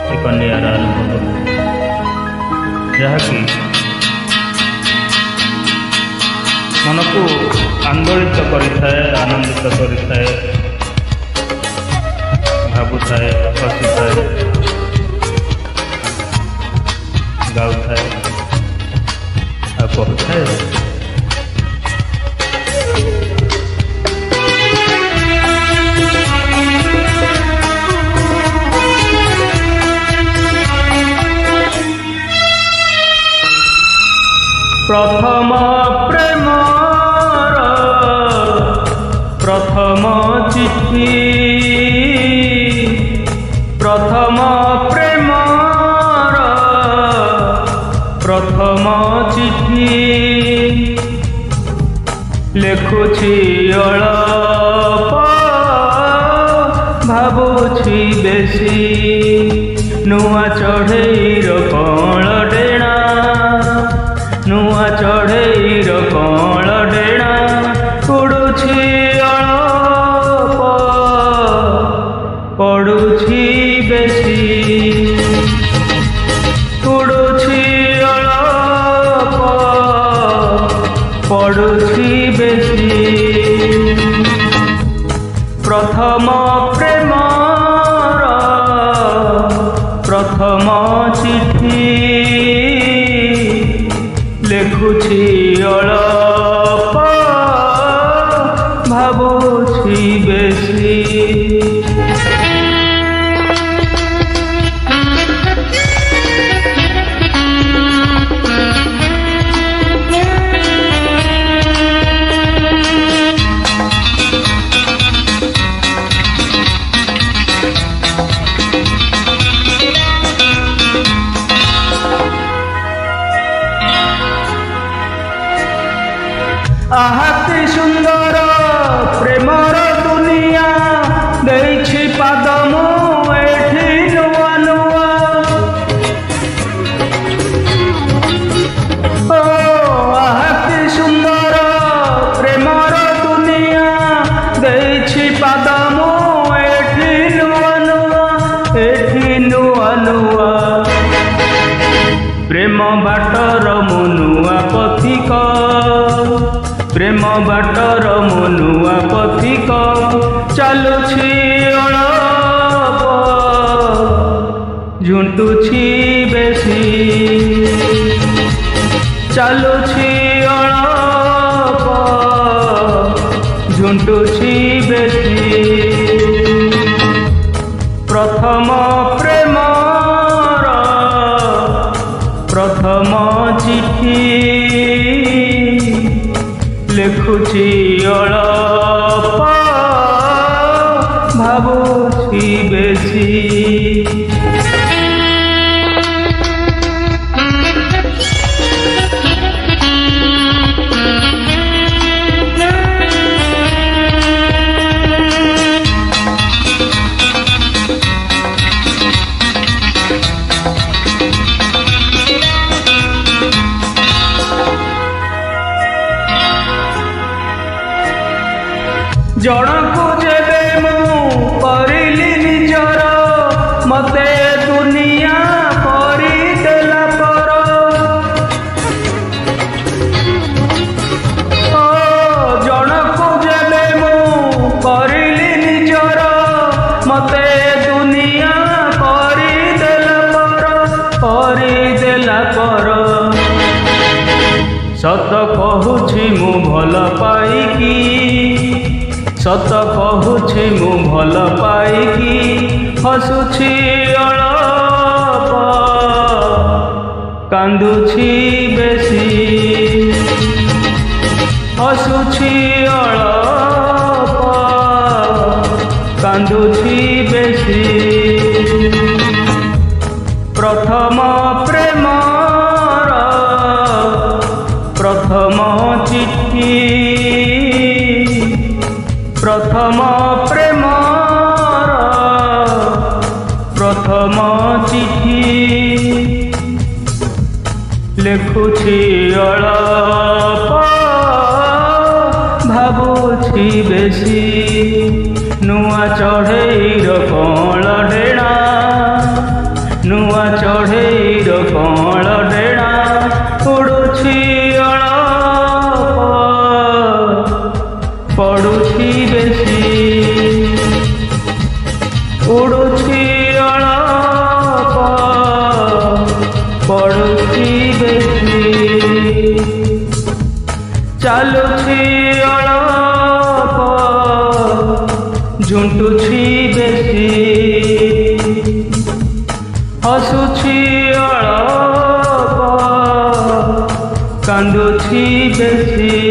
एक निआरा अनुभव जहाँकि मन को आंदोलित करिथाए, आनंदित करिथाए, भावुथाए, हसुथाए, गाउथाए आ कहूथाए। प्रथम प्रेम प्रथम चिट्ठी, प्रथम प्रेम प्रथम चिट्ठी लेखुछि अळप भाबुछि बेसी नुआ चढ़ेईर कौल डेणा, नुआ चढ़ेईर कौल डेणा उड़ुछि अळप पड़ुछि बेसी, उड़ुछि अळप पड़ुछि बेसी। प्रथम प्रेम प्रथम चिट्ठी लेखुछि अळप भाबुछि बेसी। आहति सुंदर प्रेमर दुनिया देछि पाद मु एठी नुआ नुआ। ओ आहति सुंदर प्रेमर दुनिया देछि पाद मु एठी नुआ नुआ, एठी नुआ नुआ। प्रेम बाटर मु नुआ पथिक, प्रेम बाटर मनुआ पथिक चलुछि अळप झुंटुछि बेसी, चलुछि अळप झुंटुछि बेसी। प्रथम प्रेम प्रथम चिट्ठी लेखुछि अळप भाबुछि बेसी। जणको जेबे मु करिली निजर मते दुनिया करि देला पर। ओ जणको जेबे मु करिली निजर मते दुनिया करि देला पर, करि देला पर। सत कहूछि मु भल पाइकी, सत कहूछि मु भल पाइकी हसुछि अळप कांदुछि बेसी, हसुछि अळप कांदुछि बेसी। प्रथम प्रेम प्रथम चिट्ठी प्रथम प्रेम प्रथम चिट्ठी लेखुछि अळप भाबुछि बेसी नुआ चढ़ेईर कौल डेणा ଲେଖୁଛି ଅଳପ ପଢୁଛି ବେଶୀ ଚାଲୁଛି ଅଳପ ଝୁଣ୍ଟୁଛି ବେଶୀ ହସୁଛି ଅଳପ କାନ୍ଦୁଛି ବେଶୀ